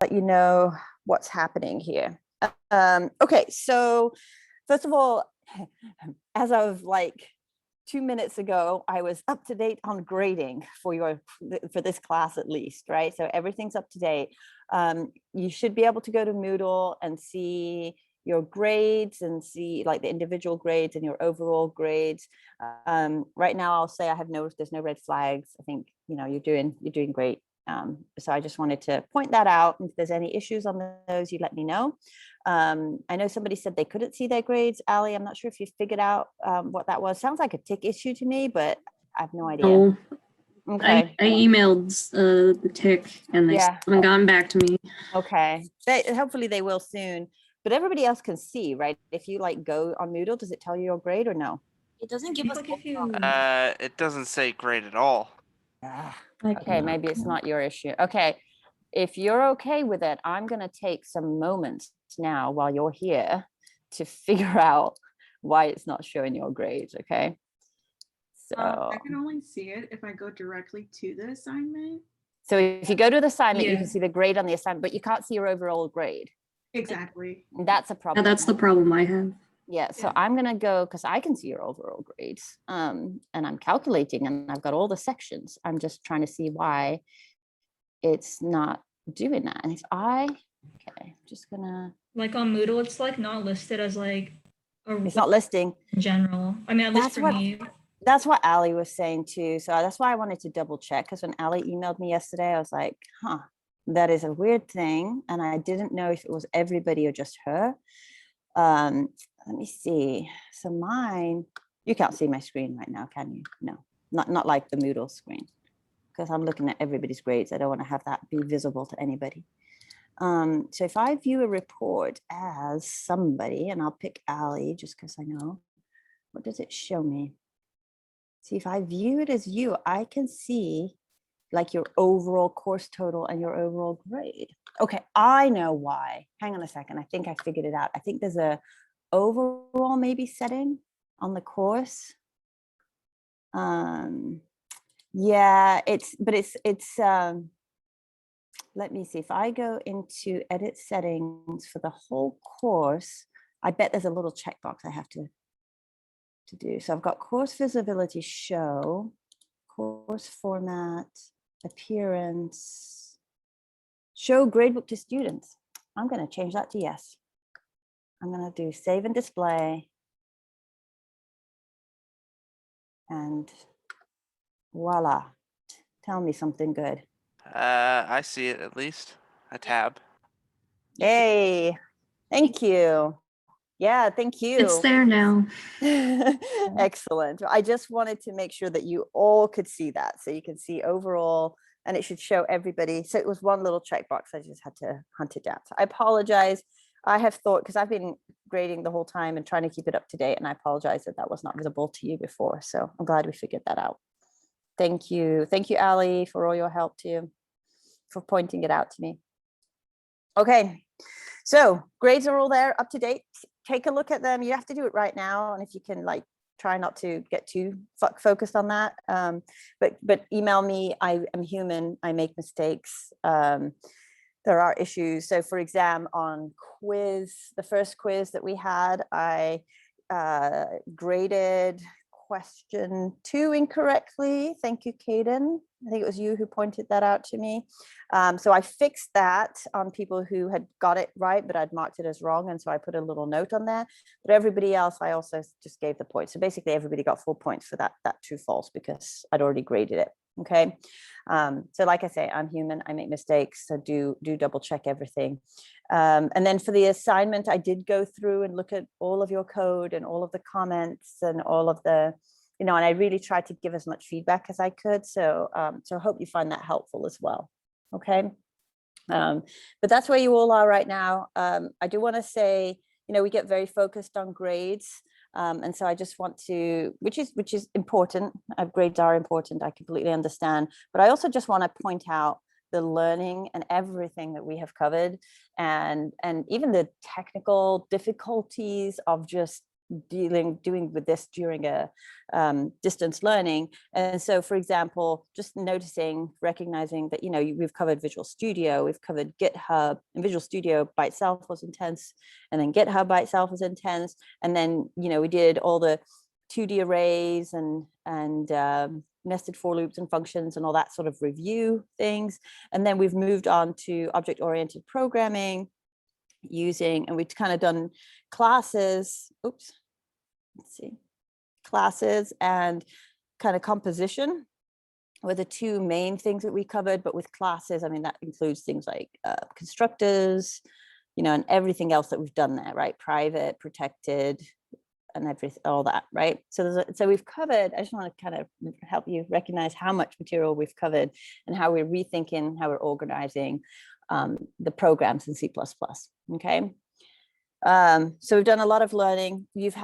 let you know what's happening here. Okay, so first of all, as of like 2 minutes ago, I was up to date on grading for this class at least, right? So everything's up to date. You should be able to go to Moodle and see your grades and see like the individual grades and your overall grades. Right now, I'll say I have there's no red flags. I think, you're doing great. So I just wanted to point that out. If there's any issues on those, you let me know. I know somebody said they couldn't see their grades. Ali, I'm not sure if you figured out what that was. Sounds like a tick issue to me, but I have no idea. No. Okay. I emailed the tick and they haven't gotten back to me. Okay. Hopefully they will soon. But everybody else can see, right? If you like go on Moodle, does it tell you your grade or no? It doesn't give us. It doesn't say grade at all. Okay, maybe it's not your issue. Okay, if you're okay with it, I'm going to take some moments now while you're here to figure out why it's not showing your grades, okay? So I can only see it if I go directly to the assignment. So if you go to the assignment, you can see the grade on the assignment, but you can't see your overall grade. Exactly. That's a problem. Yeah, that's the problem I have. Yeah, so I'm going to go, because I can see your overall grades, and I'm calculating, and I've got all the sections. I'm just trying to see why it's not doing that. And if okay, just gonna. Like on Moodle, it's like not listed as like it's not listing in general. I mean, at least for me. That's what Ali was saying too. So that's why I wanted to double check, because when Ali emailed me yesterday, I was like, that is a weird thing. And I didn't know if it was everybody or just her. Let me see. So mine, you can't see my screen right now, can you? No, not like the Moodle screen, because I'm looking at everybody's grades. I don't want to have that be visible to anybody. So if I view a report as somebody, and I'll pick Ali just because I know, what does it show me? See, if I view it as you, I can see like your overall course total and your overall grade. Okay, I know why. Hang on a second. I think I figured it out. I think there's a overall maybe setting on the course. Yeah, it's let me see. If I go into edit settings for the whole course, I bet there's a little checkbox I have to do. So I've got course visibility, show, course format, appearance, show gradebook to students. I'm going to change that to yes. I'm going to do save and display. And voila. Tell me something good. I see it at least. A tab. Hey, thank you. Yeah, thank you. It's there now. Excellent. I just wanted to make sure that you all could see that. So you can see overall, and it should show everybody. So it was one little checkbox. I just had to hunt it down. So I apologize. I have thought, because I've been grading the whole time and trying to keep it up to date, and I apologize that that was not visible to you before. So I'm glad we figured that out. Thank you. Thank you, Ali, for all your help too, for pointing it out to me. Okay, so grades are all there, up to date. Take a look at them. You have to do it right now, and if you can, like, try not to get too focused on that. But email me. I am human. I make mistakes. There are issues. So for exam on quiz, the first quiz that we had, I graded question 2 incorrectly. Thank you, Kaden. I think it was you who pointed that out to me. So I fixed that on people who had got it right, but I'd marked it as wrong. And so I put a little note on there. But everybody else, I also just gave the points. So basically everybody got 4 points for that true false, because I'd already graded it. Okay. So like I say, I'm human. I make mistakes. So do double check everything. And then for the assignment, I did go through and look at all of your code and all of the comments and all of the, and I really tried to give as much feedback as I could. So, so I hope you find that helpful as well. Okay. But that's where you all are right now. I do want to say, we get very focused on grades. And so I just want to, which is important. Grades are important. I completely understand. But I also just want to point out the learning and everything that we have covered, and even the technical difficulties of just doing with this during a distance learning. And so, for example, just recognizing that, we've covered Visual Studio, we've covered GitHub, and Visual Studio by itself was intense, and then GitHub by itself was intense. And then, we did all the 2D arrays and nested for loops and functions and all that sort of review things. And then we've moved on to object-oriented programming, and we've kind of done classes, classes and kind of composition were the two main things that we covered. But with classes, I mean, that includes things like constructors, and everything else that we've done there, right? Private, protected, and everything, all that, right? So we've covered, I just want to kind of help you recognize how much material we've covered and how we're rethinking, how we're organizing the programs in C++, okay? So we've done a lot of learning. You've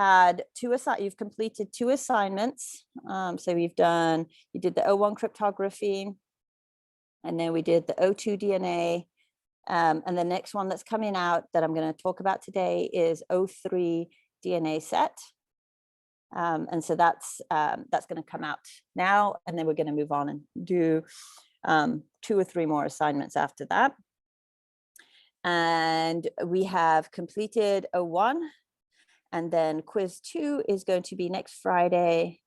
completed 2 assignments. So you did the O1 cryptography, and then we did the O2 DNA. And the next one that's coming out that I'm going to talk about today is O3 DNA set. And so that's going to come out now, and then we're going to move on and do 2 or 3 more assignments after that. And we have completed O1, and then quiz 2 is going to be next Friday.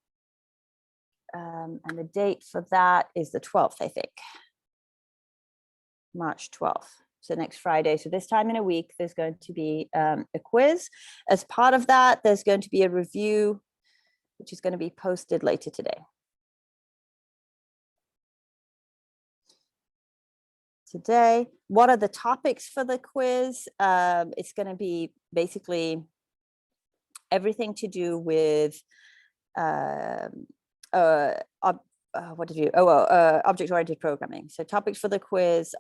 And the date for that is the 12th, I think, March 12th. So next Friday. So this time in a week, there's going to be a quiz. As part of that, there's going to be a review, which is going to be posted later today. What are the topics for the quiz? It's going to be basically everything to do with object-oriented programming. So topics for the quiz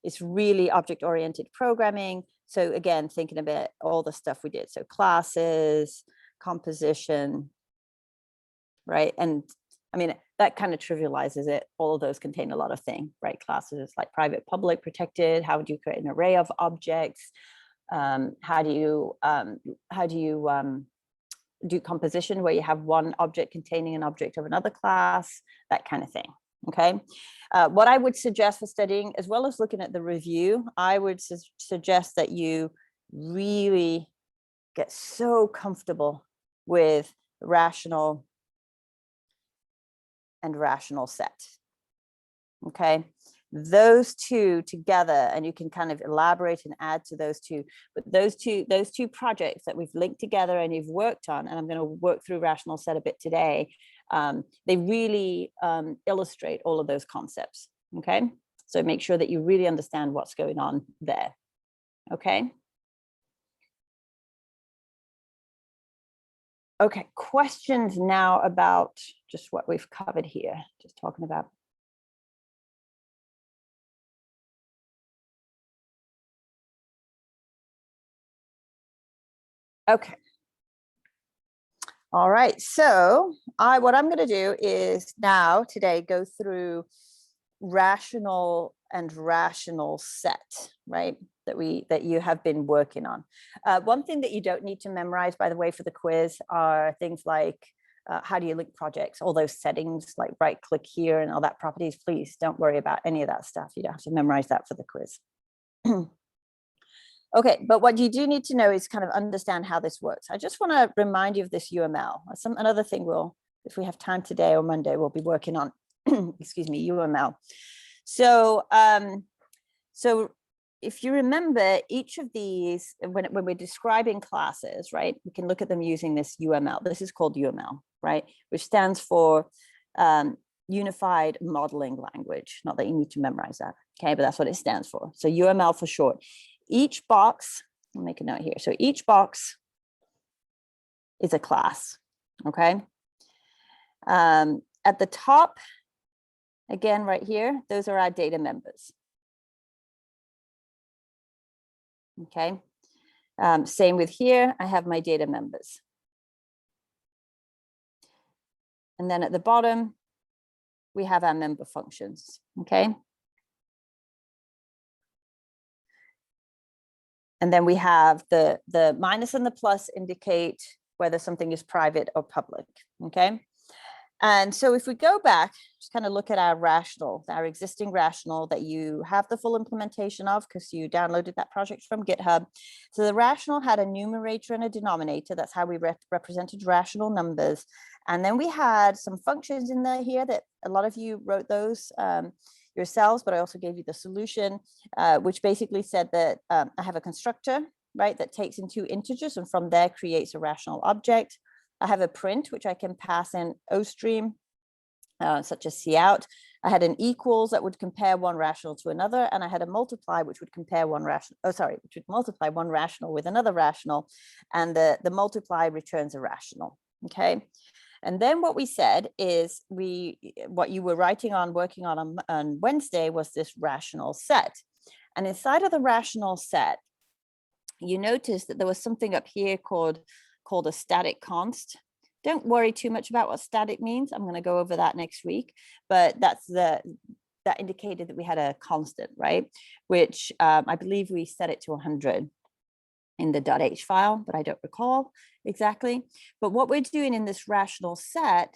it's really object-oriented programming. So again, thinking about all the stuff we did. So classes, composition, right? And I mean, that kind of trivializes it. All of those contain a lot of things, right? Classes like private, public, protected. How would you create an array of objects? How do you do composition where you have one object containing an object of another class, that kind of thing, okay? What I would suggest for studying, as well as looking at the review, I would suggest that you really get so comfortable with rational and RationalSet, okay? Those two together, and you can kind of elaborate and add to those two, but those two projects that we've linked together and you've worked on, and I'm going to work through RationalSet a bit today, they really illustrate all of those concepts, okay? So make sure that you really understand what's going on there, okay? Okay, questions now about just what we've covered here, just talking about. Okay. All right, so what I'm going to do is now today go through rational and RationalSet, right? That you have been working on. One thing that you don't need to memorize, by the way, for the quiz are things like how do you link projects, all those settings like right click here and all that properties. Please don't worry about any of that stuff. You don't have to memorize that for the quiz. Okay, but what you do need to know is kind of understand how this works. I just want to remind you of this UML. Another thing if we have time today or Monday, we'll be working on, excuse me, UML. So, so if you remember each of these, when we're describing classes, right, we can look at them using this UML. This is called UML, right, which stands for Unified Modeling Language. Not that you need to memorize that, okay, but that's what it stands for. So UML for short. Each box, I'll make a note here. So each box is a class, okay? At the top, again, right here, those are our data members. Okay, same with here, I have my data members. And then at the bottom, we have our member functions, okay? And then we have the minus and the plus indicate whether something is private or public, okay? And so if we go back, just kind of look at our rational, our existing rational that you have the full implementation of because you downloaded that project from GitHub. So the rational had a numerator and a denominator. That's how we represented rational numbers. And then we had some functions in there here that a lot of you wrote those yourselves, but I also gave you the solution, which basically said that I have a constructor, right, that takes in 2 integers and from there creates a rational object. I have a print, which I can pass in OStream, such as cout. I had an equals that would compare one rational to another, and I had a multiply, which would compare one rational, which would multiply one rational with another rational, and the multiply returns a rational, okay? And then what we said is what you were working on Wednesday was this rational set. And inside of the rational set, you notice that there was something up here called a static const. Don't worry too much about what static means. I'm going to go over that next week, but that indicated that we had a constant, right? Which I believe we set it to 100 in the .h file, but I don't recall exactly. But what we're doing in this rational set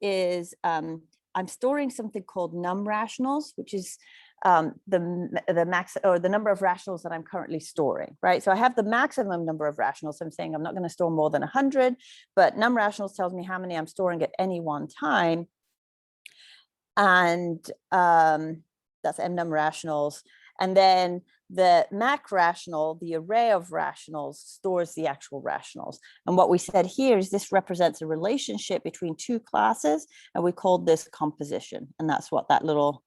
is I'm storing something called num rationals, which is the max or the number of rationals that I'm currently storing, right? So I have the maximum number of rationals. So I'm saying I'm not going to store more than 100, but num rationals tells me how many I'm storing at any one time. And that's m num rationals. And then the mac rational, the array of rationals, stores the actual rationals. And what we said here is this represents a relationship between 2 classes, and we called this composition. And that's what that little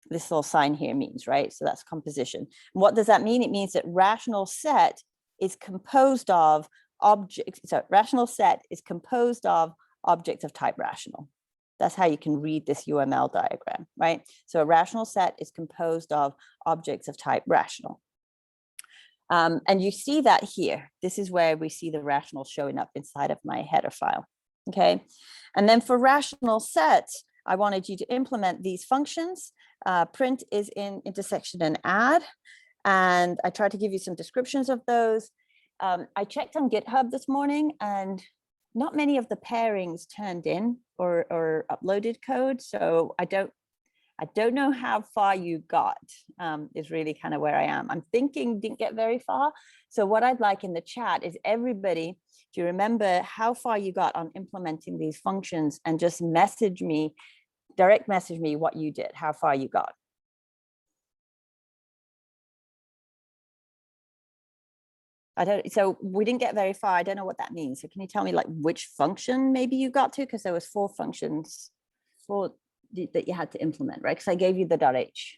this little sign here means, right? So that's composition. And what does that mean? It means that rational set is composed of objects. So rational set is composed of objects of type rational. That's how you can read this UML diagram, right? So a rational set is composed of objects of type rational. And you see that here. This is where we see the rational showing up inside of my header file, okay? And then for rational sets, I wanted you to implement these functions. Print is in intersection and add. And I tried to give you some descriptions of those. I checked on GitHub this morning and not many of the pairings turned in or uploaded code. So I don't know how far you got is really kind of where I am. I'm thinking didn't get very far. So what I'd like in the chat is everybody to remember how far you got on implementing these functions and just message me, direct message me what you did, how far you got. So we didn't get very far. I don't know what that means. So can you tell me like which function maybe you got to? Because there was 4 functions that you had to implement, right? Because I gave you the .h.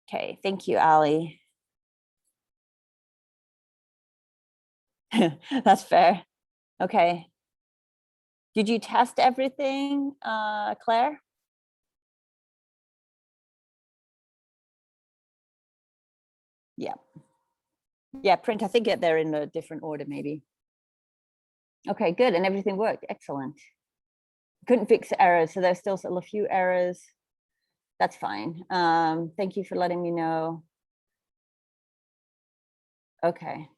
Okay, thank you, Ali. That's fair. Okay. Did you test everything, Claire? Yeah. Yeah, print, I think they're in a different order maybe. Okay, good, and everything worked, excellent. Couldn't fix errors, so there's still a few errors. That's fine. Thank you for letting me know. Okay.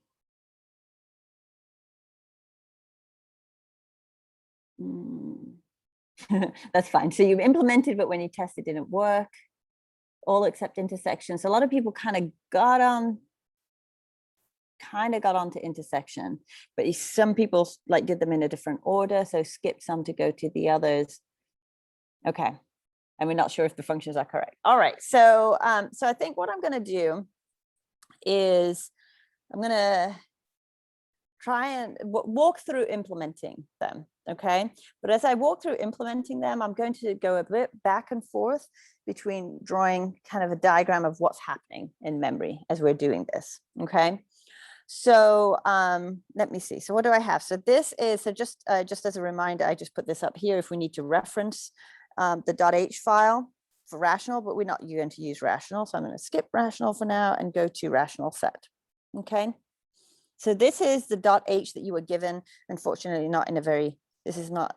That's fine. So you've implemented, but when you test it didn't work. All except intersection. So a lot of people kind of got onto intersection, but some people like did them in a different order. So skip some to go to the others. Okay. And we're not sure if the functions are correct. All right. So, so I think what I'm going to do is I'm going to try and walk through implementing them. Okay. But as I walk through implementing them, I'm going to go a bit back and forth between drawing kind of a diagram of what's happening in memory as we're doing this. Okay. So let me see. So what do I have? So this is, so just as a reminder, I just put this up here if we need to reference the .h file for rational, but we're not going to use rational. So I'm going to skip rational for now and go to rational set. Okay. So this is the .h that you were given. Unfortunately, not in a very, this is not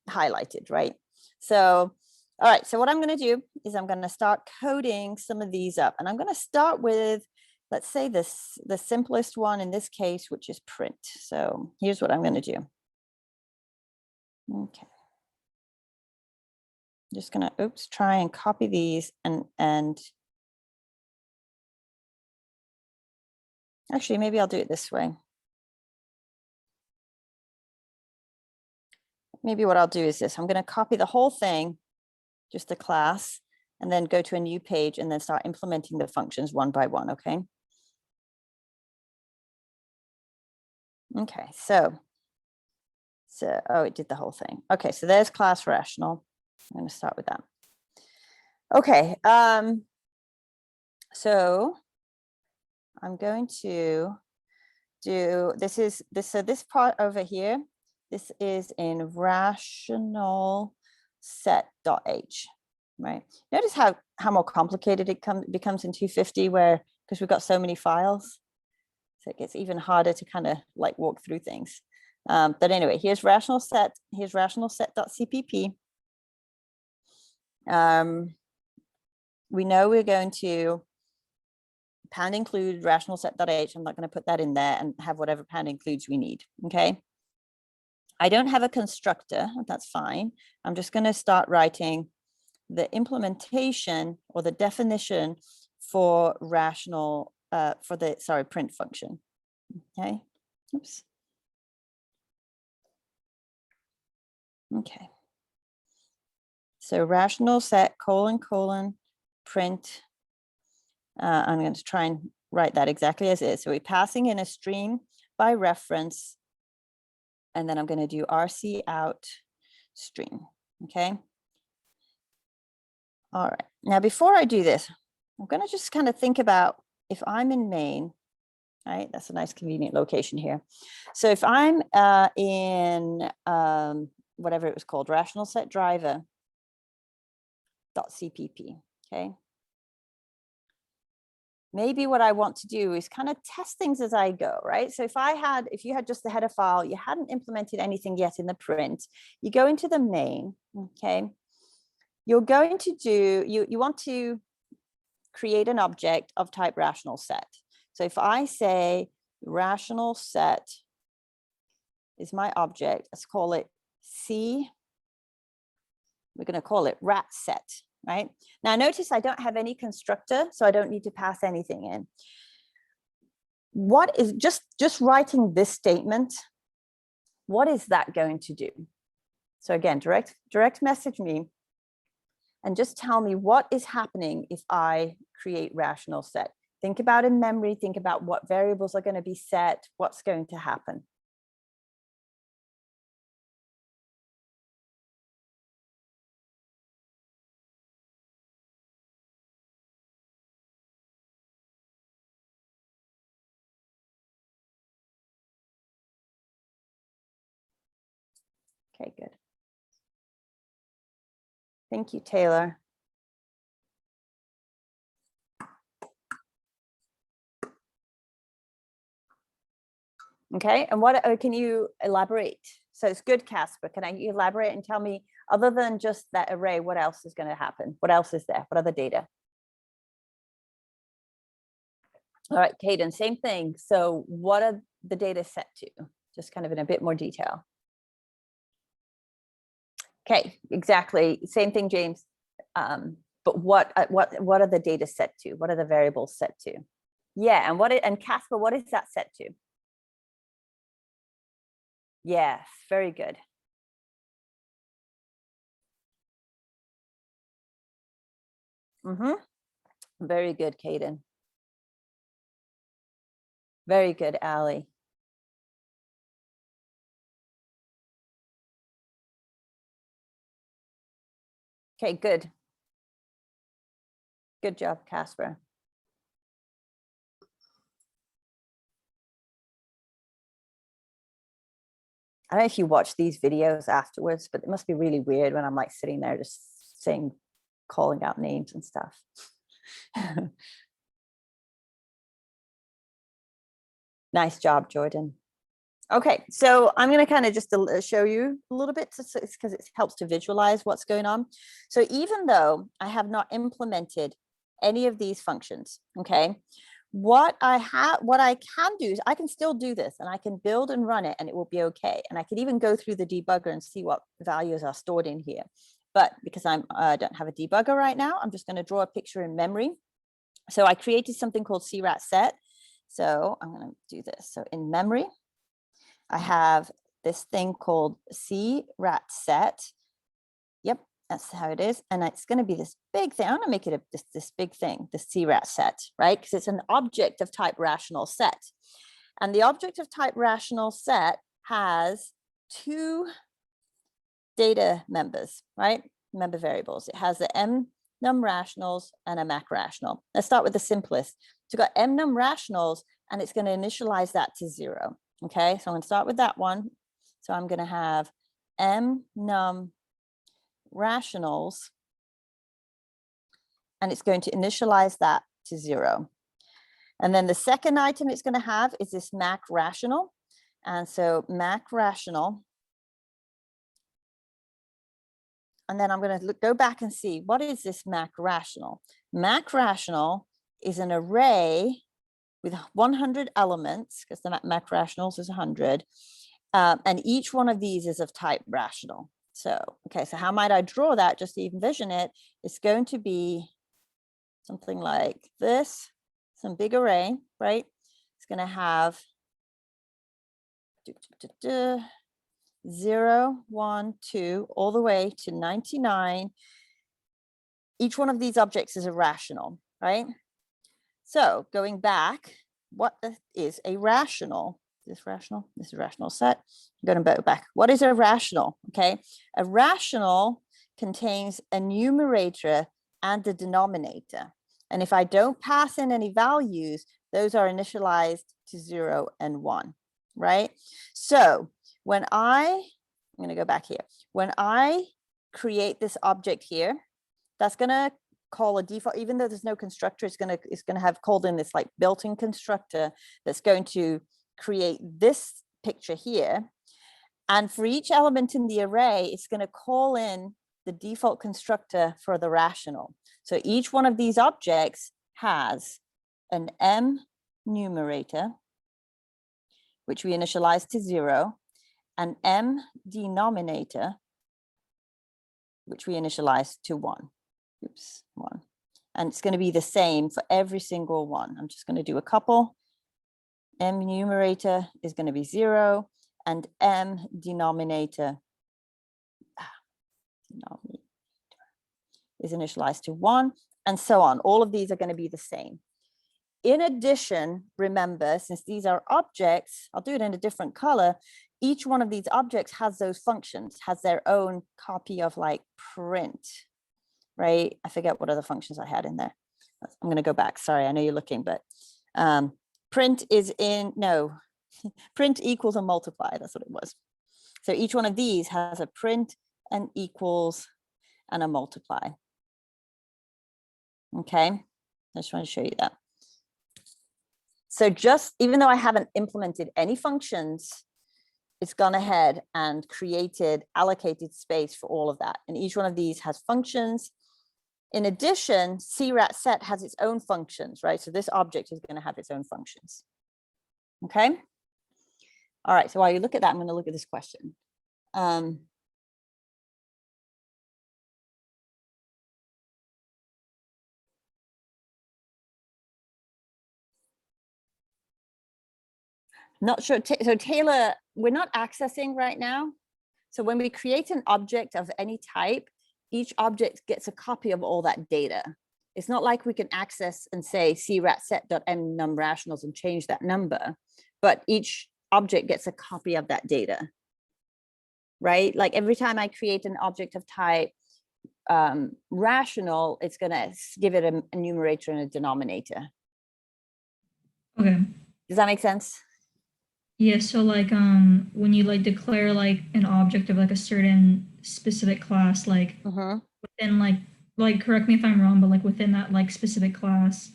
highlighted, right? So, all right. So what I'm going to do is I'm going to start coding some of these up, and I'm going to start with let's say this, the simplest one in this case, which is print. So here's what I'm going to do. Okay. Just going to, try and copy these and actually, maybe I'll do it this way. Maybe what I'll do is this. I'm going to copy the whole thing, just the class, and then go to a new page and then start implementing the functions one by one, okay? Okay, so oh, it did the whole thing. Okay, so there's class rational. I'm going to start with that. Okay, so I'm going to do, so this part over here, this is in RationalSet.h, right? Notice how more complicated it becomes in 250, where, because we've got so many files, so it gets even harder to kind of like walk through things. But anyway, here's RationalSet, here's RationalSet.cpp. We know we're going to pound include RationalSet.h. I'm not going to put that in there and have whatever pound includes we need, okay? I don't have a constructor, that's fine. I'm just going to start writing the implementation or the definition for rational, for the, sorry, print function, okay? Oops. Okay. So RationalSet : print. I'm going to try and write that exactly as is. So we're passing in a stream by reference, and then I'm going to do RC out stream. Okay. All right. Now, before I do this, I'm going to just kind of think about if I'm in main, right? That's a nice convenient location here. So if I'm in whatever it was called, RationalSet driver.cpp, okay? Maybe what I want to do is kind of test things as I go, right? So if you had just the header file, you hadn't implemented anything yet in the print, you go into the main, okay? You're going to do, you want to create an object of type RationalSet. So if I say RationalSet is my object, let's call it C, we're going to call it RatSet. Right now, notice I don't have any constructor, so I don't need to pass anything in. What is just writing this statement? What is that going to do? So again, direct message me and just tell me what is happening if I create RationalSet. Think about in memory, think about what variables are going to be set, what's going to happen. Okay, good. Thank you, Taylor. Okay, and what can you elaborate? So it's good, Casper. Can I elaborate and tell me, other than just that array, what else is going to happen? What else is there? What other data? All right, Caden, same thing. So what are the data set to? Just kind of in a bit more detail. Okay, exactly. Same thing, James. But what are the data set to? What are the variables set to? Yeah, and Casper, what is that set to? Yes, very good. Very good, Caden. Very good, Ali. Okay, good. Good job, Casper. I don't know if you watch these videos afterwards, but it must be really weird when I'm like sitting there just saying, calling out names and stuff. Nice job, Jordan. Okay, so I'm going to kind of just show you a little bit because it helps to visualize what's going on. So even though I have not implemented any of these functions, okay, what I can do is I can still do this, and I can build and run it, and it will be okay. And I could even go through the debugger and see what values are stored in here. But because I don't have a debugger right now, I'm just going to draw a picture in memory. So I created something called RationalSet. So I'm going to do this. So in memory, I have this thing called RationalSet. Yep, that's how it is. And it's going to be this big thing. I'm going to make it this big thing, the RationalSet, right? Because it's an object of type rational set. And the object of type rational set has two data members, right? Member variables. It has the num rationals and a mac rational. Let's start with the simplest. So we've got num rationals, and it's going to initialize that to 0. Okay, so I'm going to start with that one. So I'm going to have num rationals, and it's going to initialize that to 0. And then the second item it's going to have is this mac rational. And so mac rational. And then I'm going to go back and see, what is this mac rational? Mac rational is an array with 100 elements, because the mac rationals is 100. And each one of these is of type rational. So, okay, so how might I draw that just to envision it? It's going to be something like this, some big array, right? It's going to have 0, 1, 2, all the way to 99. Each one of these objects is a rational, right? So going back, what is a rational? Is this rational? This is a rational set. I'm going to go back. What is a rational? Okay, a rational contains a numerator and a denominator. And if I don't pass in any values, those are initialized to 0 and 1, right? So when I'm going to go back here. When I create this object here, that's going to call a default, even though there's no constructor, it's going to have called in this like built-in constructor that's going to create this picture here. And for each element in the array, it's going to call in the default constructor for the rational. So each one of these objects has an numerator, which we initialize to 0, an denominator, which we initialize to 1. Oops, 1. And it's going to be the same for every single one. I'm just going to do a couple. Numerator is going to be 0, and denominator is initialized to 1, and so on. All of these are going to be the same. In addition, remember, since these are objects, I'll do it in a different color. Each one of these objects has those functions, has their own copy of like print, right? I forget what other functions I had in there. I'm going to go back. Sorry, I know you're looking, but print is in, no, print equals a multiply. That's what it was. So each one of these has a print, and equals, and a multiply. Okay, I just want to show you that. So just, even though I haven't implemented any functions, it's gone ahead and created allocated space for all of that. And each one of these has functions. In addition, RationalSet has its own functions, right? So this object is going to have its own functions. Okay. All right. So while you look at that, I'm going to look at this question. Not sure. So Taylor, we're not accessing right now. So when we create an object of any type, each object gets a copy of all that data. It's not like we can access and say CRATSet.num_rationals and change that number, but each object gets a copy of that data, right? Like every time I create an object of type rational, it's going to give it a numerator and a denominator. Okay. Does that make sense? Yeah, so like when you like declare like an object of like a certain specific class, like within like correct me if I'm wrong, but like within that like specific class,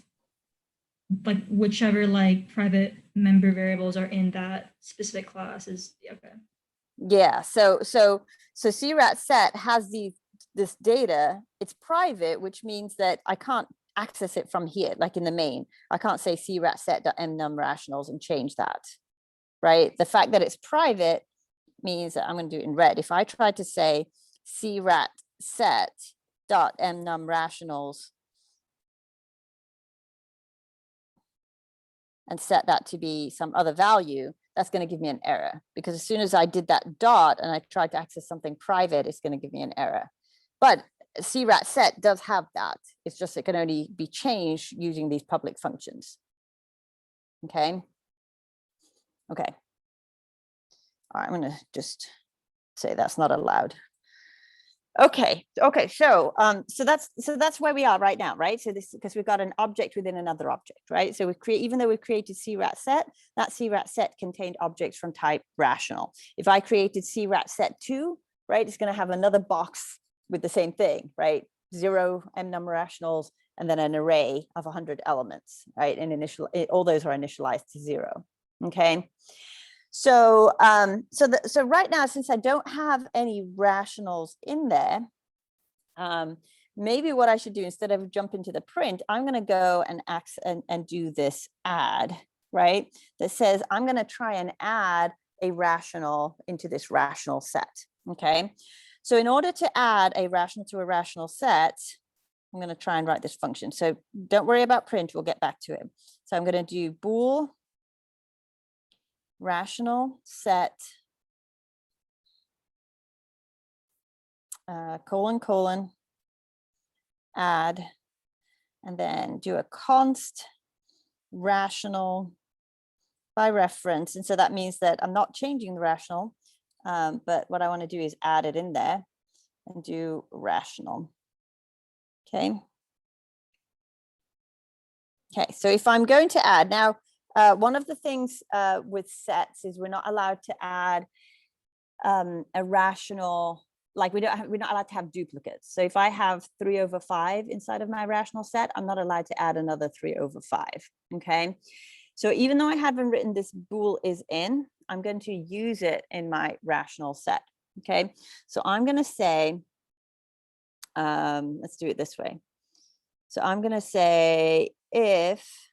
like whichever like private member variables are in that specific class is okay. Yeah, so RationalSet has this data. It's private, which means that I can't access it from here, like in the main. I can't say cratset.mnum rationals and change that, right? The fact that it's private means that I'm going to do it in red. If I try to say cratset.mnum rationals and set that to be some other value, that's going to give me an error, because as soon as I did that dot and I tried to access something private, it's going to give me an error. But cratset does have that. It's just it can only be changed using these public functions. Okay. Okay. All right, I'm going to just say that's not allowed. Okay. Okay. So that's where we are right now, right? So this, because we've got an object within another object, right? So we've created, even though we've created cratset, that cratset contained objects from type rational. If I created cratset2, right, it's going to have another box with the same thing, right? 0 mnum rationals, and then an array of 100 elements, right? And all those are initialized to 0. Okay. So, so right now, since I don't have any rationals in there, maybe what I should do, instead of jump into the print, I'm going to go and do this add, right? That says I'm going to try and add a rational into this rational set. Okay. So in order to add a rational to a rational set, I'm going to try and write this function. So don't worry about print. We'll get back to it. So I'm going to do bool rational set colon add, and then do a const rational by reference. And so that means that I'm not changing the rational, but what I want to do is add it in there and do rational. Okay. Okay, so if I'm going to add now, one of the things with sets is we're not allowed to add a rational, like we're not allowed to have duplicates. So if I have 3/5 inside of my rational set, I'm not allowed to add another 3/5. Okay, so even though I haven't written this bool is in, I'm going to use it in my rational set. Okay, so I'm going to say, let's do it this way. So I'm going to say if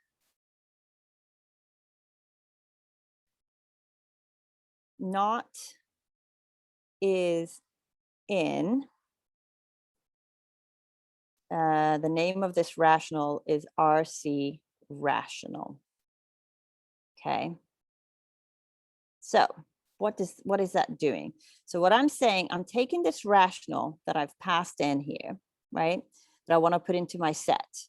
not is in, the name of this rational is RC rational. Okay. So what is that doing? So what I'm saying, I'm taking this rational that I've passed in here, right, that I want to put into my set.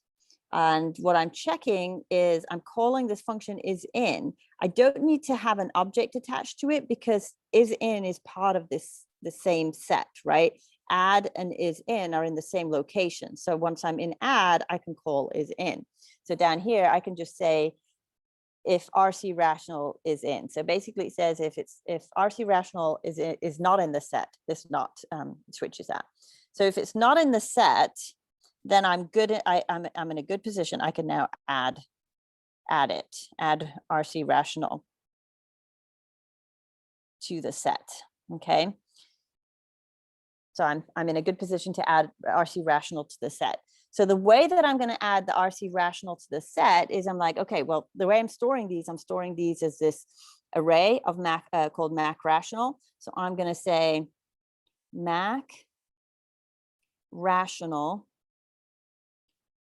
And what I'm checking is I'm calling this function is in. I don't need to have an object attached to it because is in is part of the same set, right? Add and is in are in the same location. So once I'm in add, I can call is in. So down here, I can just say if RC rational is in. So basically it says if RC rational is not in the set, this not switches that. So if it's not in the set, then I'm good. I'm in a good position. I can now add RC rational to the set. Okay. So I'm in a good position to add RC rational to the set. So the way that I'm going to add the RC rational to the set is I'm like, okay, well, the way I'm storing these as this array of Mac called Mac rational. So I'm going to say Mac rational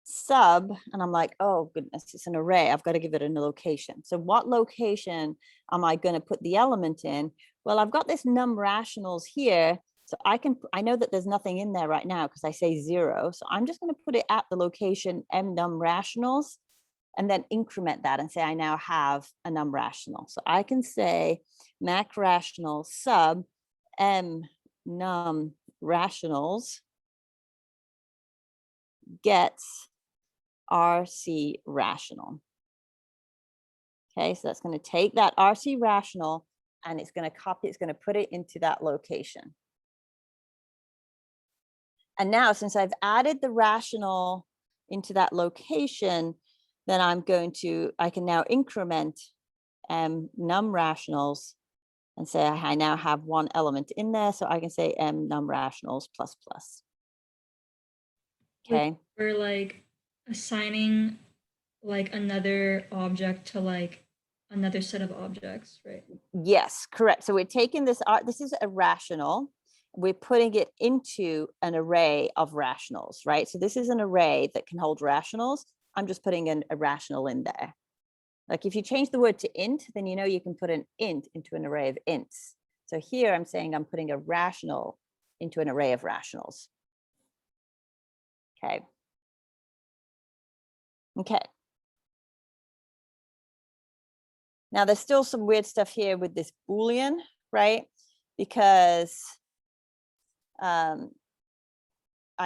sub, and I'm like, oh goodness, it's an array. I've got to give it a location. So what location am I going to put the element in? Well, I've got this num rationals here. So I know that there's nothing in there right now because I say 0. So I'm just going to put it at the location m num rationals and then increment that and say I now have a num rational. So I can say Mac rational sub m num rationals gets RC rational. Okay, so that's going to take that RC rational and it's going to copy, it's going to put it into that location. And now since I've added the rational into that location, then I can now increment num rationals and say I now have one element in there. So I can say m num rationals plus plus. Okay. Or like assigning like another object to like another set of objects, right? Yes, correct. So we're taking this, this is a rational, we're putting it into an array of rationals, right? So this is an array that can hold rationals. I'm just putting a rational in there. Like if you change the word to int, then you know you can put an int into an array of ints. So here I'm saying I'm putting a rational into an array of rationals. Okay. Okay. Now there's still some weird stuff here with this Boolean, right? Because I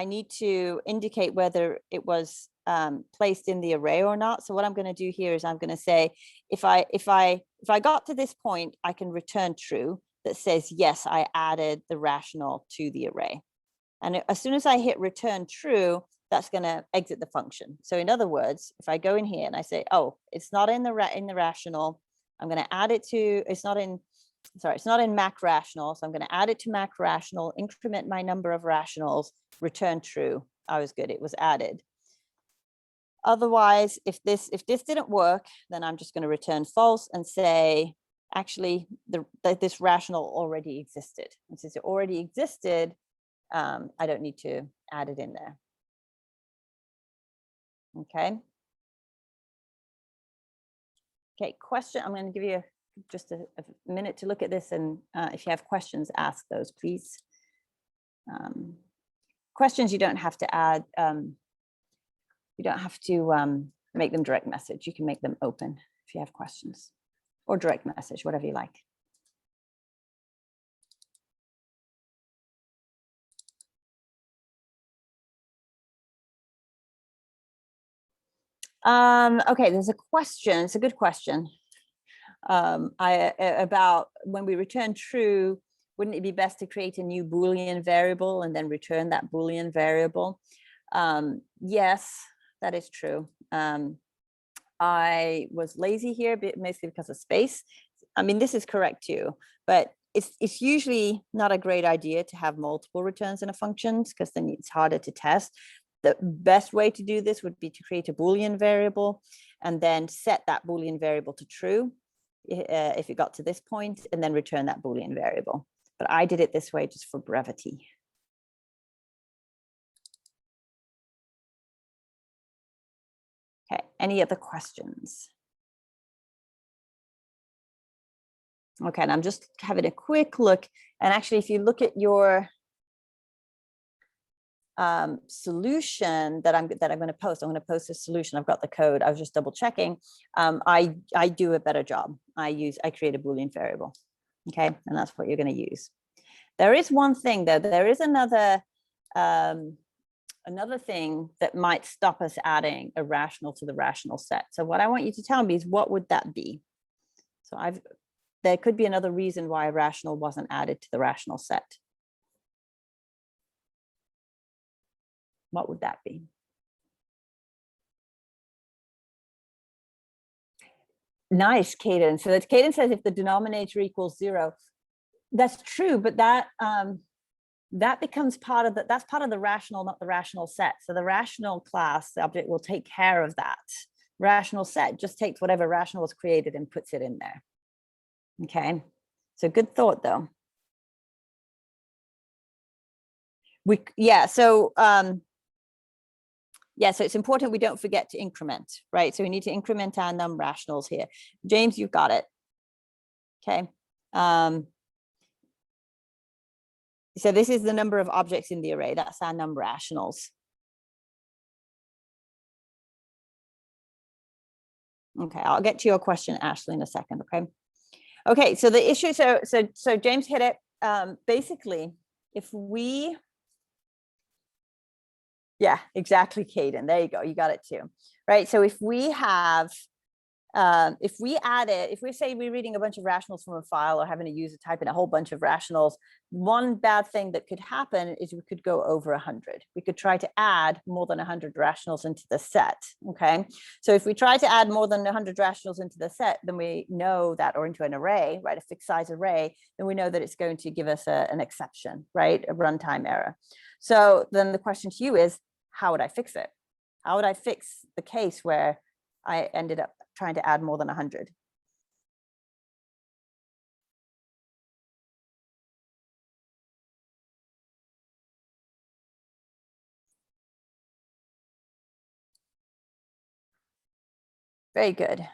need to indicate whether it was placed in the array or not. So what I'm going to do here is I'm going to say, if I got to this point, I can return true that says, yes, I added the rational to the array. And as soon as I hit return true, that's going to exit the function. So in other words, if I go in here and I say, oh, it's not in the rational, I'm going to add it to, it's not in Mac rational. So I'm going to add it to Mac rational, increment my number of rationals, return true. I was good, it was added. Otherwise, if this didn't work, then I'm just going to return false and say, actually, this rational already existed. And since it already existed, I don't need to add it in there. Okay. Okay, question. I'm going to give you just a minute to look at this, and if you have questions, ask those, please. Questions you don't have to add. You don't have to make them direct message. You can make them open if you have questions, or direct message, whatever you like. Okay, there's a question. It's a good question. About when we return true, wouldn't it be best to create a new Boolean variable and then return that Boolean variable? Yes, that is true. I was lazy here, but mostly because of space. I mean, this is correct too, but it's usually not a great idea to have multiple returns in a function because then it's harder to test. The best way to do this would be to create a Boolean variable and then set that Boolean variable to true if it got to this point, and then return that Boolean variable. But I did it this way just for brevity. Okay, any other questions? Okay, and I'm just having a quick look. And actually, if you look at your solution that I'm going to post, I'm going to post a solution. I've got the code. I was just double checking. I do a better job. I create a Boolean variable. Okay, and that's what you're going to use. There is one thing though. There is another thing that might stop us adding a rational to the rational set. So what I want you to tell me is, what would that be? So there could be another reason why a rational wasn't added to the rational set. What would that be? Nice, Caden. So that Caden says if the denominator equals 0, that's true, but that becomes part of that's part of the rational, not the rational set. So the rational class, the object, will take care of that. Rational set just takes whatever rational was created and puts it in there. Okay, so good thought though. So it's important we don't forget to increment, right? So we need to increment our num rationals here. James, you've got it. Okay. So this is the number of objects in the array. That's our num rationals. Okay, I'll get to your question, Ashley, in a second. Okay. Okay, so the issue, so James hit it. Basically, if we, yeah, exactly, Caden. There you go. You got it too, right? So if we have, if we say we're reading a bunch of rationals from a file or having a user type in a whole bunch of rationals, one bad thing that could happen is we could go over 100. We could try to add more than 100 rationals into the set. Okay, so if we try to add more than 100 rationals into the set, then we know that, or into an array, right, a fixed size array, then we know that it's going to give us an exception, right, a runtime error. So then the question to you is, how would I fix it? How would I fix the case where I ended up trying to add more than 100? Very good.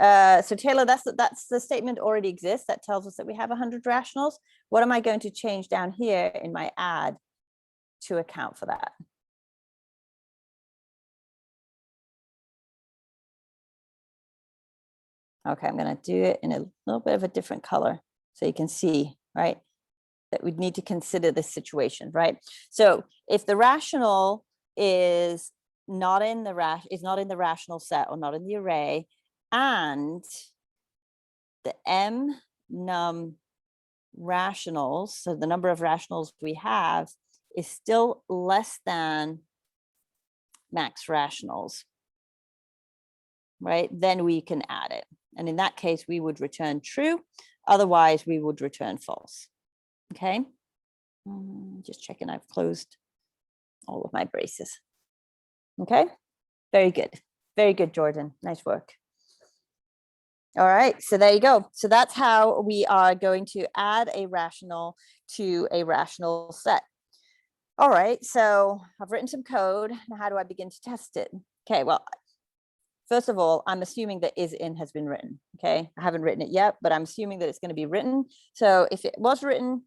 So Taylor, that's the statement already exists. That tells us that we have 100 rationals. What am I going to change down here in my add to account for that? Okay, I'm going to do it in a little bit of a different color so you can see, right, that we'd need to consider this situation, right? So if the rational is not in the rational set or not in the array, and the m num rationals, so the number of rationals we have, is still less than max rationals, right? Then we can add it. And in that case, we would return true. Otherwise, we would return false. Okay. Just checking I've closed all of my braces. Okay. Very good. Very good, Jordan. Nice work. All right. So there you go. So that's how we are going to add a rational to a rational set. All right. So I've written some code. Now, how do I begin to test it? Okay. Well, first of all, I'm assuming that is_in has been written. Okay. I haven't written it yet, but I'm assuming that it's going to be written. So if it was written,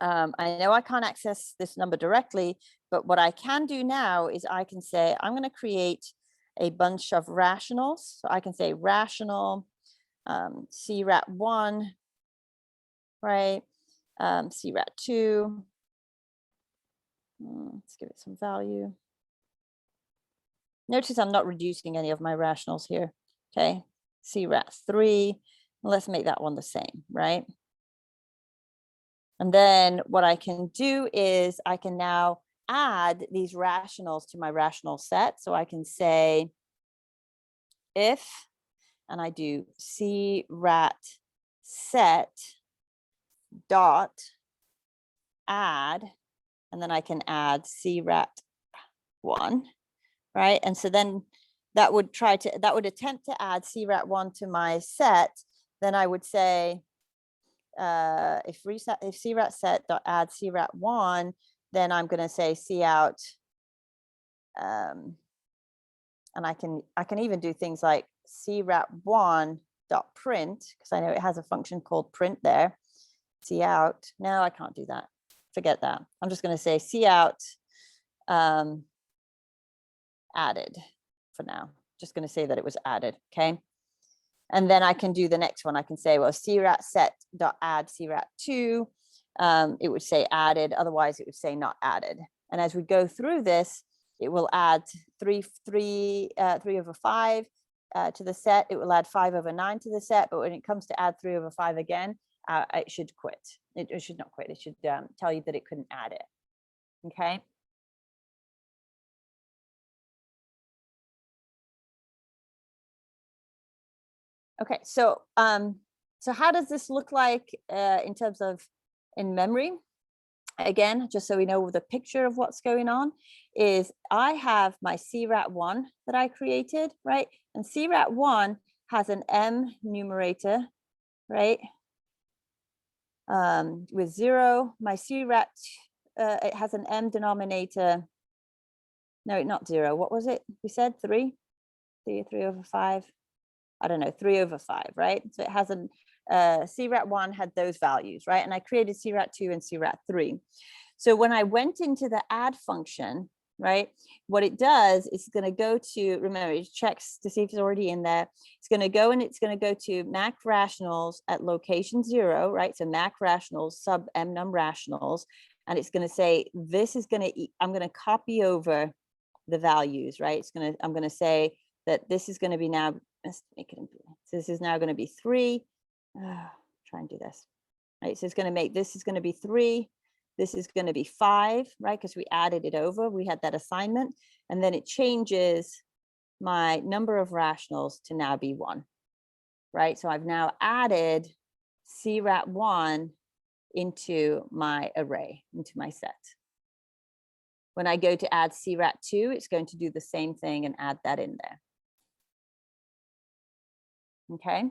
I know I can't access this number directly, but what I can do now is I can say, I'm going to create a bunch of rationals. So I can say rational CRAT1, right? CRAT2. Let's give it some value. Notice I'm not reducing any of my rationals here. Okay, CRAT3. Let's make that one the same, right? And then what I can do is I can now add these rationals to my rational set. So I can say if, and I do CRAT set dot add, and then I can add CRAT1, right? And so then that would attempt to add CRAT1 to my set. Then I would say, if CRAT set dot add CRAT1, then I'm going to say cout, and I can even do things like CRAT1 dot print, because I know it has a function called print there. Cout. No, I can't do that. Forget that. I'm just going to say cout added for now. Just going to say that it was added. Okay. And then I can do the next one. I can say, well, CRAT set dot add CRAT2. It would say added. Otherwise, it would say not added. And as we go through this, it will add 3 over 5 to the set. It will add 5 over 9 to the set. But when it comes to add 3 over 5 again, it should quit. It should not quit. It should tell you that it couldn't add it. Okay. Okay, so so how does this look like in terms of in memory? Again, just so we know the picture of what's going on, is I have my CRAT1 that I created, right? And CRAT1 has an M numerator, right? With 0, my CRAT, it has an M denominator. No, not 0. What was it? We said 3 over 5. I don't know, 3 over 5, right? So it has an CRAT1 had those values, right? And I created CRAT2 and CRAT3. So when I went into the add function, right, what it does is going to go to, remember, it checks to see if it's already in there. It's going to go and it's going to go to mac rationals at location 0, right? So mac rationals sub m num rationals. And it's going to say, this is going to, I'm going to copy over the values, right? I'm going to say that this is going to be now, let's make it, so this is now going to be 3. Try and do this, right? So it's going to make, this is going to be 3. This is going to be 5, right? Because we added it over, we had that assignment, and then it changes my number of rationals to now be 1, right? So I've now added CRAT1 into my array, into my set. When I go to add CRAT2, it's going to do the same thing and add that in there. Okay.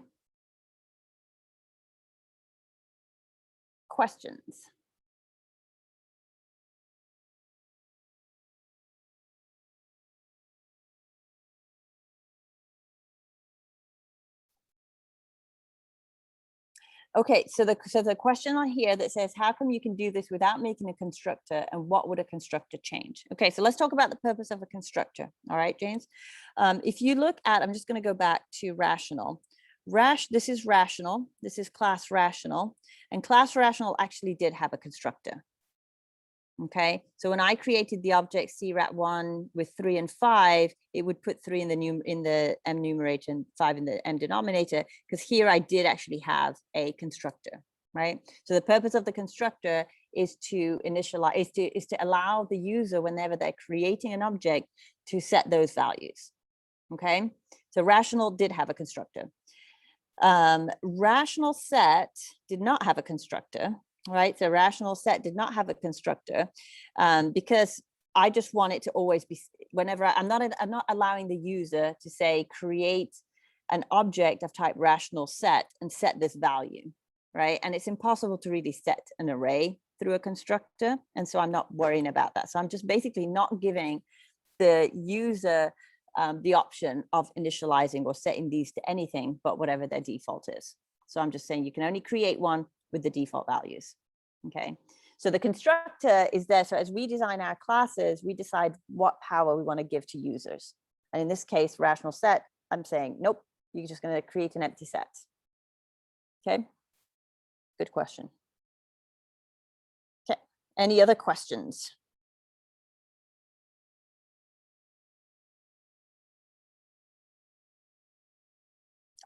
Questions? Okay, so the question on here that says, how come you can do this without making a constructor, and what would a constructor change? Okay, so let's talk about the purpose of a constructor. All right, James. If you look at, I'm just going to go back to rational. This is rational. This is class rational, and class rational actually did have a constructor. Okay, so when I created the object CRAT1 with 3 and 5, it would put 3 in the M numerator and 5 in the M denominator, because here I did actually have a constructor, right? So the purpose of the constructor is to initialize, is to allow the user, whenever they're creating an object, to set those values. Okay, so rational did have a constructor. RationalSet did not have a constructor. Right, so RationalSet did not have a constructor, because I just want it to always be, whenever I'm not allowing the user to say create an object of type RationalSet and set this value, right? And it's impossible to really set an array through a constructor, and so I'm not worrying about that. So I'm just basically not giving the user the option of initializing or setting these to anything but whatever their default is. So I'm just saying you can only create one with the default values. Okay, so the constructor is there. So as we design our classes, we decide what power we want to give to users. And in this case, RationalSet, I'm saying, nope, you're just going to create an empty set. Okay, good question. Okay, any other questions?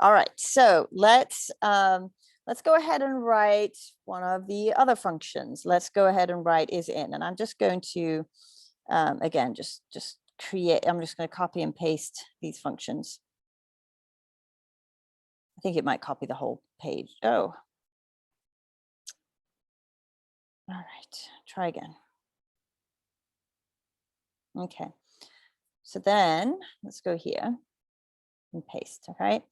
All right, so let's go ahead and write one of the other functions. Let's go ahead and write isIn, and I'm just going to, again, just create, I'm just going to copy and paste these functions. I think it might copy the whole page. Oh. All right, try again. Okay, so then let's go here and paste, all right?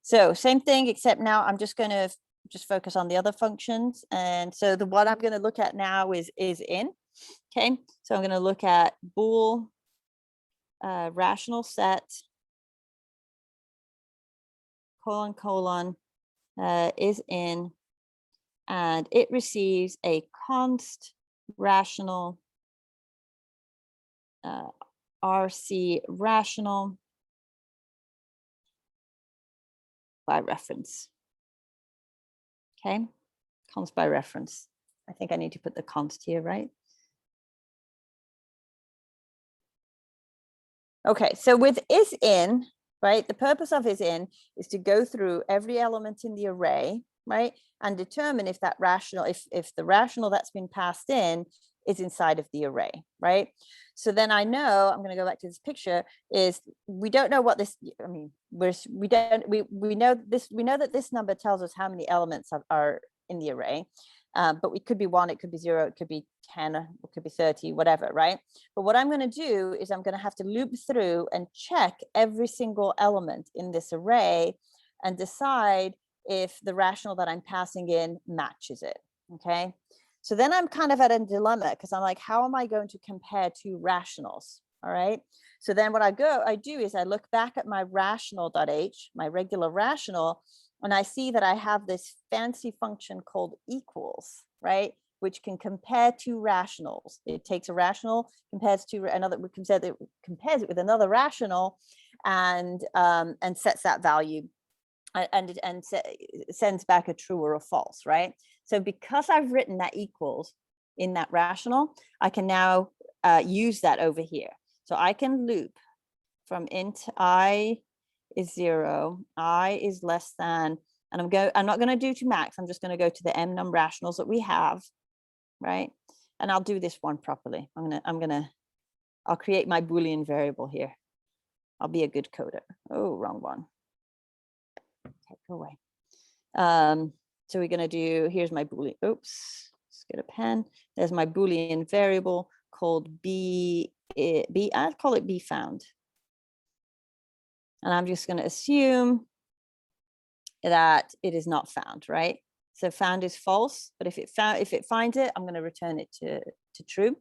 So same thing, except now I'm just going to focus on the other functions. And so the one I'm going to look at now is in. Okay, so I'm going to look at bool RationalSet : isIn, and it receives a const rational RC rational by reference. Okay, const by reference. I think I need to put the const here, right? Okay, so with isIn, right, the purpose of isIn is to go through every element in the array, right, and determine if that rational, if the rational that's been passed in is inside of the array, right? So then I know, I'm going to go back to this picture, is we don't know what this, I mean, we know that this number tells us how many elements are in the array, but it could be 1, it could be 0, it could be 10, it could be 30, whatever, right? But what I'm going to do is I'm going to have to loop through and check every single element in this array and decide if the rational that I'm passing in matches it, okay? So then I'm kind of at a dilemma, because I'm like, how am I going to compare two rationals? All right. So then what I do is I look back at my rational.h, my regular rational, and I see that I have this fancy function called equals, right? Which can compare two rationals. It takes a rational, compares to another, compares it with another rational, and sets that value and sends back a true or a false, right? So because I've written that equals in that rational, I can now use that over here. So I can loop from int I is 0, I is less than, and I'm not going to do to max, I'm just going to go to the m num rationals that we have, right? And I'll do this one properly. I'll create my Boolean variable here. I'll be a good coder. Oh, wrong one. Okay, go away. So we're going to do, here's my Boolean, oops, let's get a pen. There's my Boolean variable : called I'll call it B found. And I'm just going to assume that it is not found, right? So found is false, but if it finds it, I'm going to return it to true.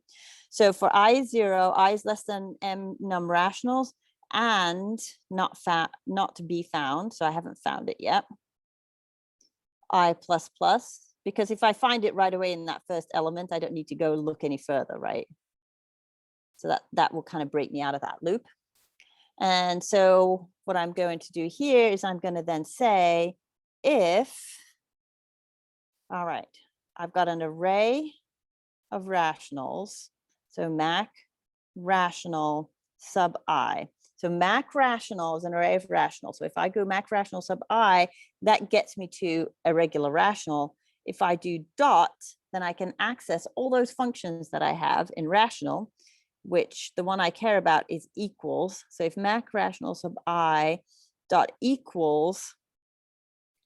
So for I is 0, I is less than m num rationals, and not to be found. So I haven't found it yet. I plus plus, because if I find it right away in that first element, I don't need to go look any further, right? So that will kind of break me out of that loop. And so what I'm going to do here is I'm going to then say if, all right, I've got an array of rationals. So mac rational sub I. So mac rational is an array of rationals. So if I go mac rational sub I, that gets me to a regular rational. If I do dot, then I can access all those functions that I have in rational, which the one I care about is equals. So if mac rational sub I dot equals,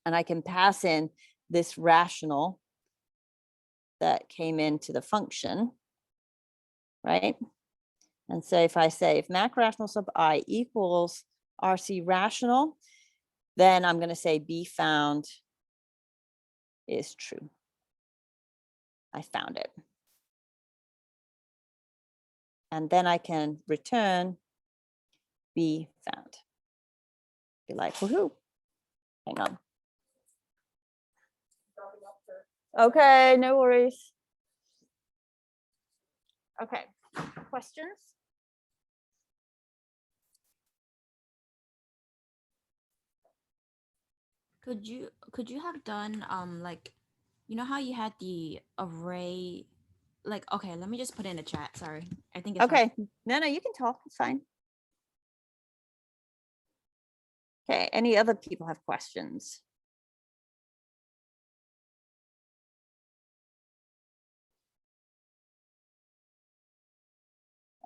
and I can pass in this rational that came into the function, right? And so if I say if mac rational sub I equals RC rational, then I'm going to say B found is true. I found it. And then I can return B found. Be like, woohoo. Hang on. Okay, no worries. Okay, questions? Could you have done like, you know how you had the array, like, okay, let me just put it in the chat. Sorry, I think it's okay. No, you can talk. It's fine. Okay, any other people have questions?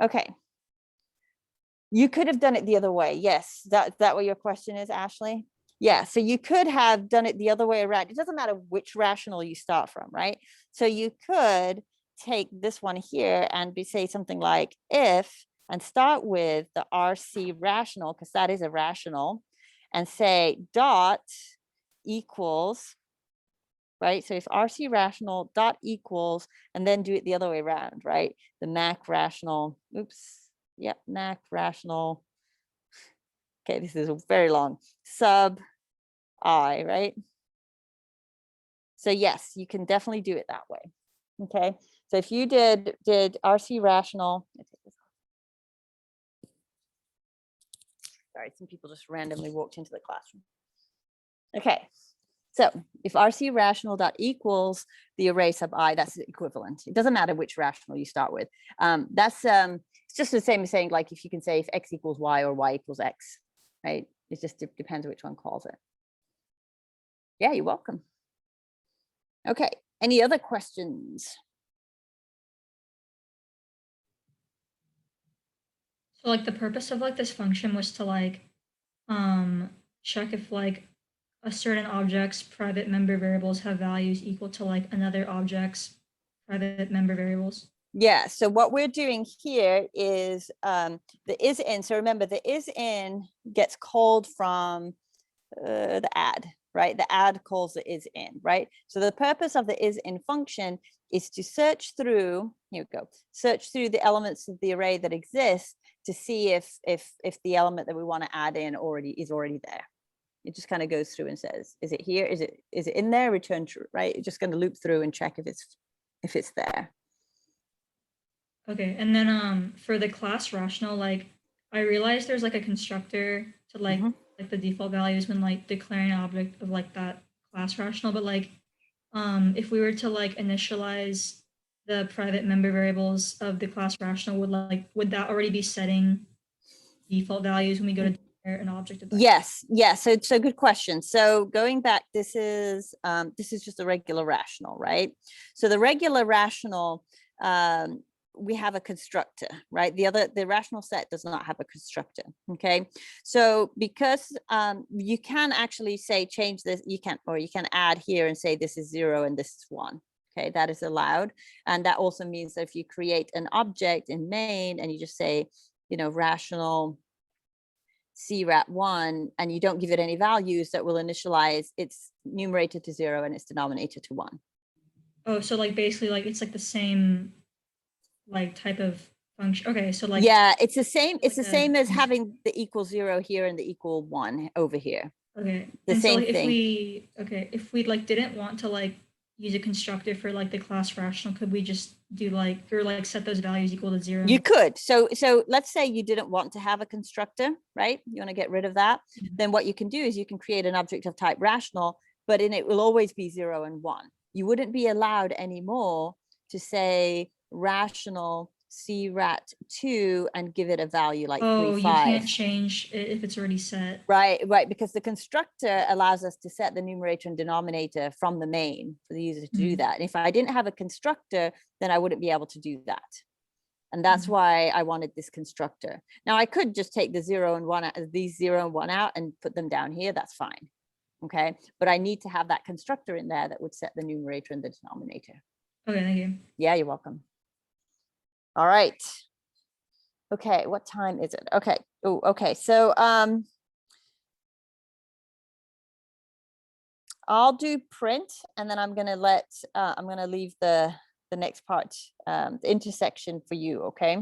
Okay. You could have done it the other way. Yes, that what your question is, Ashley? Yeah, so you could have done it the other way around. It doesn't matter which rational you start from, right? So you could take this one here and say something like if, and start with the RC rational, because that is a rational, and say dot equals, right? So if RC rational dot equals, and then do it the other way around, right? The mac rational, mac rational. Okay, this is very long. Sub I, right? So yes, you can definitely do it that way. Okay, so if you did RC rational, sorry, some people just randomly walked into the classroom. Okay, so if RC rational dot equals the array sub I, that's the equivalent. It doesn't matter which rational you start with. That's it's just the same as saying, like, if you can say if x equals y or y equals x, right? It just depends which one calls it. Yeah, you're welcome. Okay, any other questions? So like the purpose of like this function was to like check if like a certain object's private member variables have values equal to like another object's private member variables. Yeah, so what we're doing here is the is in. So remember, the is in gets called from the add, right? The add calls the is in, right? So the purpose of the is in function is to search through, here we go, search through the elements of the array that exist to see if the element that we want to add in is already there. It just kind of goes through and says, is it here? Is it in there? Return true, right? It's just going to loop through and check if it's there. Okay, and then for the class rational, like I realized there's like a constructor to like like the default values when like declaring an object of like that class rational, but like if we were to like initialize the private member variables of the class rational, would that already be setting default values when we go to declare an object of that? Yes, so good question. So going back, this is just a regular rational, right? So the regular rational, we have a constructor, right? The rational set does not have a constructor. Okay, so because you can actually say change this, you can add here and say this is 0 and this is 1. Okay, that is allowed. And that also means that if you create an object in main and you just say, you know, rational CRAT1, and you don't give it any values, that will initialize its numerator to 0 and its denominator to 1. Oh, so like basically like it's like the same like type of function. Okay, so like yeah, it's the same. It's like the same as having the equal 0 here and the equal 1 over here. okay. The and same so like, thing. if we like didn't want to like use a constructor for like the class rational, could we just do like or like set those values equal to 0? You could. So let's say you didn't want to have a constructor, right? You want to get rid of that. Then what you can do is you can create an object of type rational, but in it will always be 0 and 1. You wouldn't be allowed anymore to say rational CRAT2 and give it a value like 3, 5. You can't change it if it's already set. Right, because the constructor allows us to set the numerator and denominator from the main for the user to do that. And if I didn't have a constructor, then I wouldn't be able to do that. And that's why I wanted this constructor. Now I could just take the 0 and 1 out, these 0 and 1 out and put them down here. That's fine. Okay, but I need to have that constructor in there that would set the numerator and the denominator. Okay, thank you. Yeah, you're welcome. All right. Okay, what time is it? Okay. Oh, okay. So I'll do print, and then I'm gonna leave the next part, the intersection for you. Okay.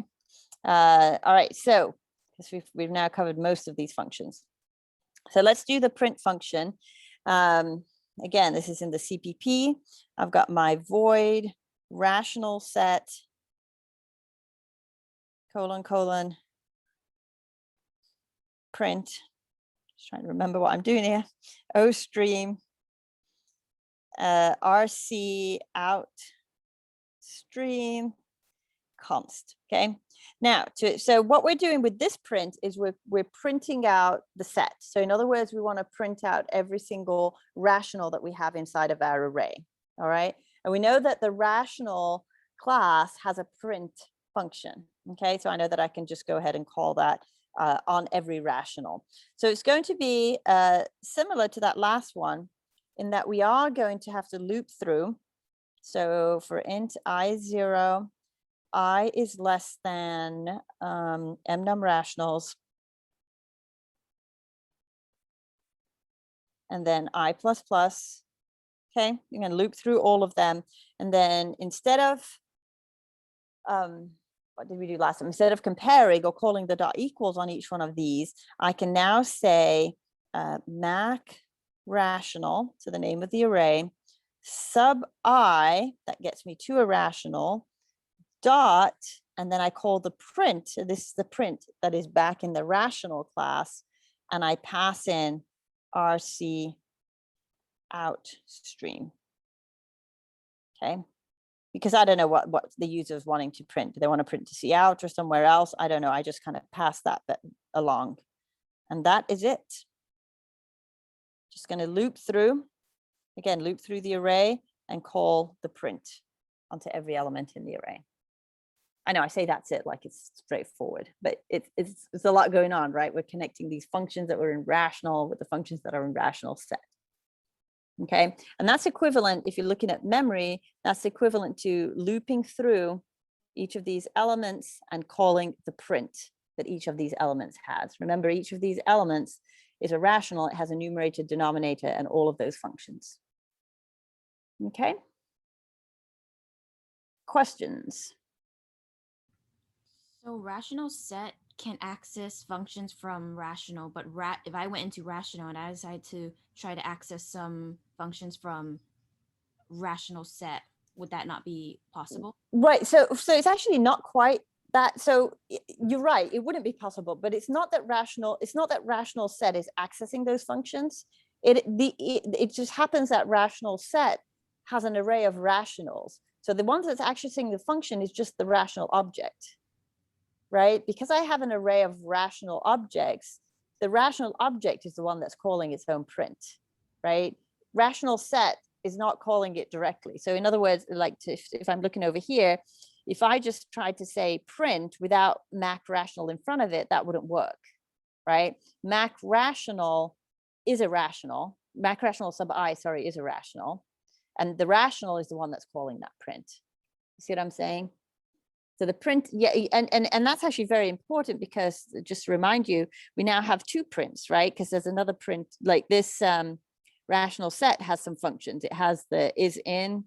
All right. So because we've now covered most of these functions. So let's do the print function. Again, this is in the CPP. I've got my void rational set colon print. Just trying to remember what I'm doing here. O stream RC out stream const. Okay. Now, so what we're doing with this print is we're printing out the set. So in other words, we want to print out every single rational that we have inside of our array. All right. And we know that the rational class has a print function. Okay. So I know that I can just go ahead and call that on every rational. So it's going to be similar to that last one in that we are going to have to loop through. So for int I0, I is less than mnum rationals, and then I++. Okay, you're going to loop through all of them, and then instead of what did we do last time? Instead of comparing or calling the dot equals on each one of these, I can now say mac rational, so the name of the array, sub I, that gets me to a rational, dot, and then I call the print. So this is the print that is back in the rational class, and I pass in RC out stream. Okay, because I don't know what the user is wanting to print. Do they want to print to C out or somewhere else? I don't know. I just kind of pass that bit along, and that is it. Just going to loop through, again, loop through the array and call the print onto every element in the array. I know I say that's it, like it's straightforward, but it's a lot going on, right? We're connecting these functions that were in rational with the functions that are in rational set. Okay, and that's equivalent, if you're looking at memory, that's equivalent to looping through each of these elements and calling the print that each of these elements has. Remember, each of these elements is a rational, it has a numerator, denominator, and all of those functions. Okay. Questions? So rational set can access functions from rational, but if I went into rational and I decided to try to access some functions from rational set, would that not be possible? Right. So it's actually not quite that. So you're right. It wouldn't be possible, but it's not that rational set is accessing those functions. It just happens that rational set has an array of rationals. So the one that's accessing the function is just the rational object. Right? Because I have an array of rational objects, the rational object is the one that's calling its own print, right? Rational set is not calling it directly. So in other words, like if I'm looking over here, if I just tried to say print without mac rational in front of it, that wouldn't work, right? Mac rational is a rational. Mac rational sub I, sorry, is a rational. And the rational is the one that's calling that print. You see what I'm saying? So the print, yeah, and that's actually very important, because just to remind you, we now have two prints, right? Because there's another print, like this rational set has some functions. It has the is in,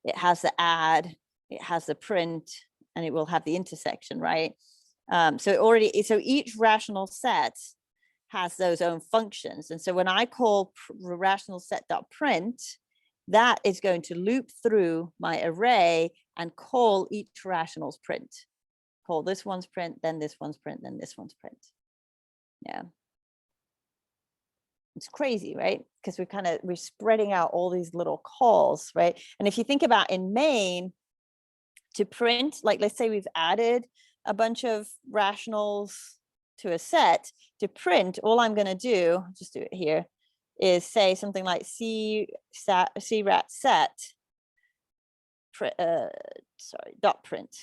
it has the add, it has the print, and it will have the intersection, right? So each rational set has those own functions. And so when I call rational set.print, that is going to loop through my array and call each rational's print. Call this one's print, then this one's print, then this one's print. Yeah. It's crazy, right? Because we're spreading out all these little calls, right? And if you think about in main, to print, like let's say we've added a bunch of rationals to a set. To print, all I'm going to do, I'll just do it here, is say something like CRat set dot print,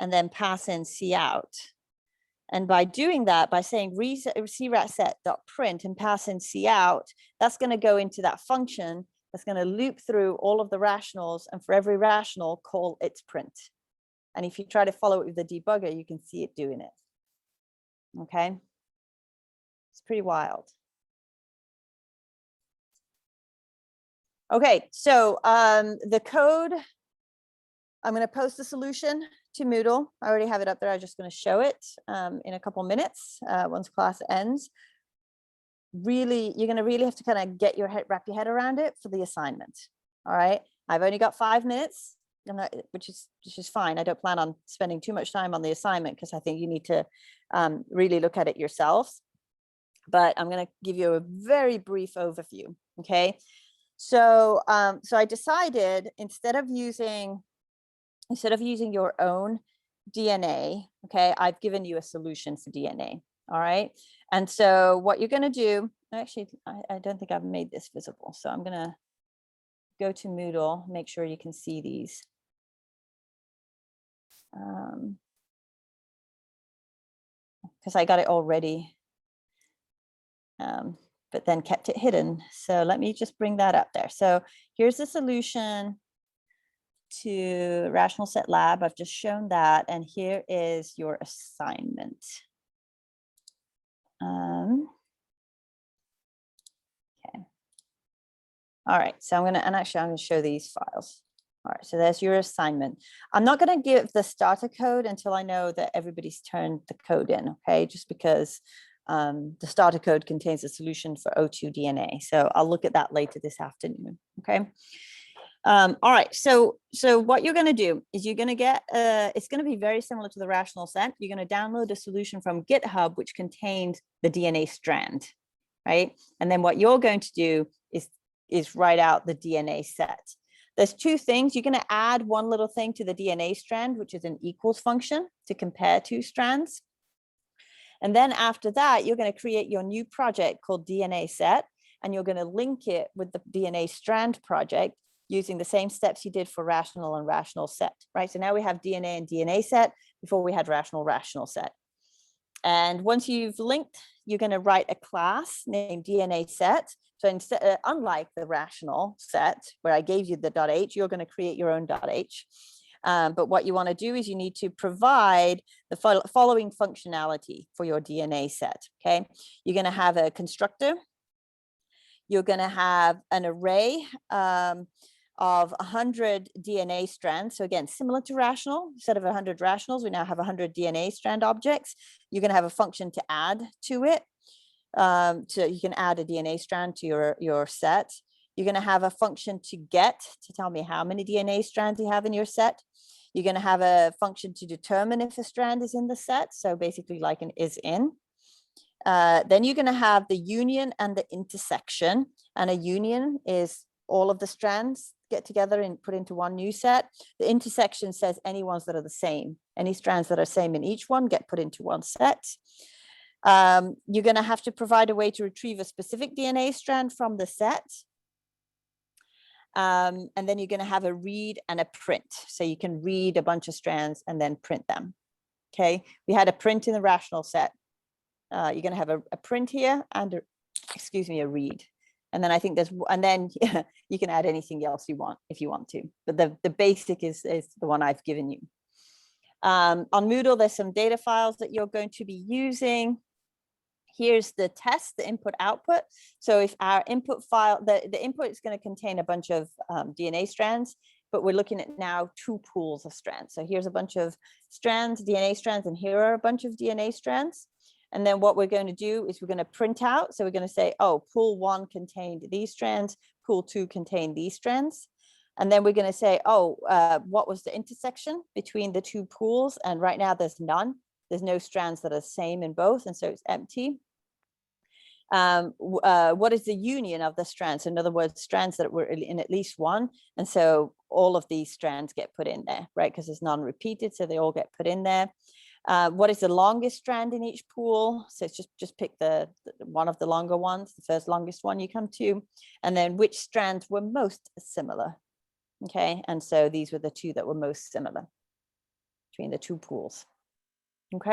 and then pass in cout. And by doing that, by saying CRat set dot print and pass in cout, that's going to go into that function that's going to loop through all of the rationals, and for every rational, call its print. And if you try to follow it with the debugger, you can see it doing it. Okay. It's pretty wild. Okay, so the code, I'm going to post the solution to Moodle. I already have it up there. I'm just going to show it in a couple minutes once class ends. Really, you're going to really have to kind of wrap your head around it for the assignment. All right, I've only got 5 minutes. Which is fine. I don't plan on spending too much time on the assignment, because I think you need to really look at it yourselves. But I'm going to give you a very brief overview. Okay, so I decided instead of using your own DNA, okay, I've given you a solution for DNA. All right, and so what you're going to do, actually, I don't think I've made this visible, so I'm going to go to Moodle, make sure you can see these. Because I got it already, but then kept it hidden. So let me just bring that up there. So here's the solution to Rational Set Lab. I've just shown that, and here is your assignment. Okay. All right, so I'm going to show these files. All right, so there's your assignment. I'm not going to give the starter code until I know that everybody's turned the code in, okay? Just because the starter code contains a solution for O2 DNA. So I'll look at that later this afternoon, okay? All right, so what you're going to do is you're going to get, it's going to be very similar to the rational set. You're going to download a solution from GitHub, which contains the DNA strand, right? And then what you're going to do is write out the DNA set. There's two things. You're going to add one little thing to the DNA strand, which is an equals function to compare two strands. And then after that, you're going to create your new project called DNA set, and you're going to link it with the DNA strand project using the same steps you did for rational and rational set, right? So now we have DNA and DNA set. Before we had rational set. And once you've linked, you're going to write a class named DNA set. So instead, unlike the rational set where I gave you the .h, you're going to create your own .h. But what you want to do is you need to provide the following functionality for your DNA set. Okay, you're going to have a constructor. You're going to have an array of 100 DNA strands. So again, similar to rational, instead of 100 rationals, we now have 100 DNA strand objects. You're going to have a function to add to it. So you can add a DNA strand to your set. You're going to have a function to get to tell me how many DNA strands you have in your set. You're going to have a function to determine if a strand is in the set. So basically like an is in. Then you're going to have the union and the intersection. And a union is all of the strands get together and put into one new set. The intersection says any ones that are the same. Any strands that are same in each one get put into one set. You're going to have to provide a way to retrieve a specific DNA strand from the set. And then you're going to have a read and a print. So you can read a bunch of strands and then print them. Okay, we had a print in the rational set. You're going to have a print here and a read. And then I think and then you can add anything else you want if you want to, but the basic is the one I've given you. On Moodle, there's some data files that you're going to be using. Here's the test, the input output. So if our input file, the input is going to contain a bunch of DNA strands, but we're looking at now 2 pools of strands. So here's a bunch of strands, DNA strands, and here are a bunch of DNA strands. And then what we're going to do is we're going to print out. So we're going to say, oh, pool 1 contained these strands, pool 2 contained these strands. And then we're going to say, oh, what was the intersection between the 2 pools? And right now there's none. There's no strands that are the same in both, and so it's empty. What is the union of the strands? In other words, strands that were in at least one, and so all of these strands get put in there, right? Because it's non-repeated, so they all get put in there. What is the longest strand in each pool? So it's just pick the one of the longer ones, the first longest one you come to, and then which strands were most similar. Okay, and so these were the 2 that were most similar between the 2 pools.